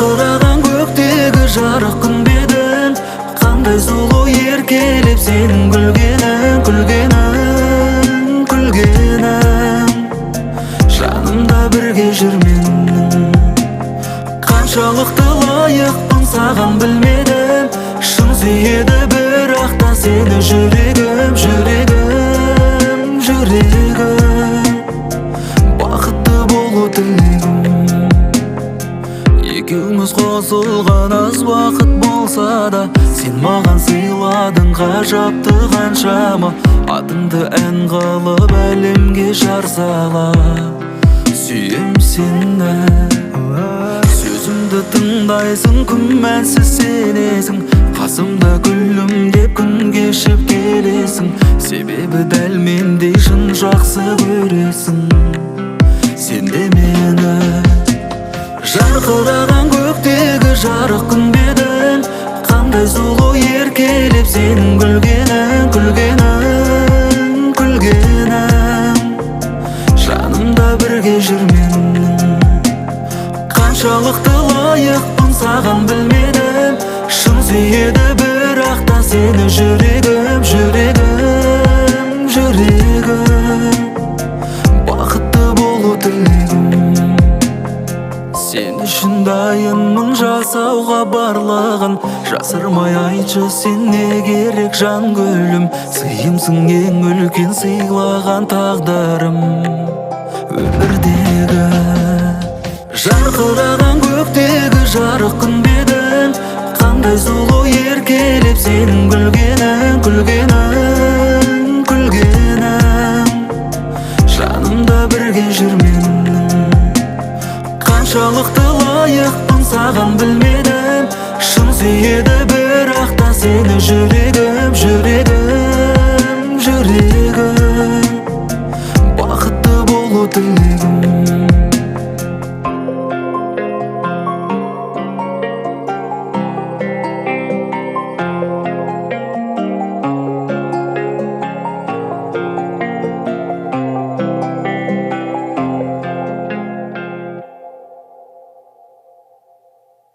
жарқыраған көктегі жарық күн бедің, қандай сұлу еркелеп сенің күлгенің, күлгенің, күлгенің. Жанымда бірге жүрменің, қаншалықты лайықпын саған білмедім. Шын сүйеді бірақ та сені жүрегім, жүрегім, жүрегім. Бақытты болу тілегім, екеуміз қосылған аз уақыт болса да, сен маған сыйладың ғажапты қаншама. Атыңды ән қылып әлемге жар салып, сүйем сені. Сөзімді тыңдайсың, күмәнсіз сенесің, қасымда күлім деп күн кешіп келесің. Себебі дәл мендей шын жақсы көресің сен де мені. Жарқыраған көктегі жарық күн бедің, қандай сұлу еркелеп сенің күлгенің, күлгенің, күлгенің. Жанымда бірге жүрменің, қаншалықты лайықпын саған білмедім. Шын сүйеді бірақ та сені жүрегім, жүрегім, жүрегім. Бақытты болу тілегім, сен үшін дайынмын жасауға барлығын. Жасырмай айтшы сен не керек жан гүлім, сыйымсың ең үлкен сыйлаған тағдырым өмірдегі. Жарқыраған көктегі жарық күн бедің, қандай сұлу еркелеп сенің күлгенің, күлгенің, күлгенің. Жанымда бірге жүрменің, қаншалықты лайықпын саған білмедім. Шын сүйеді бірақ та сені жүрегім, жүрегім, жүрегім.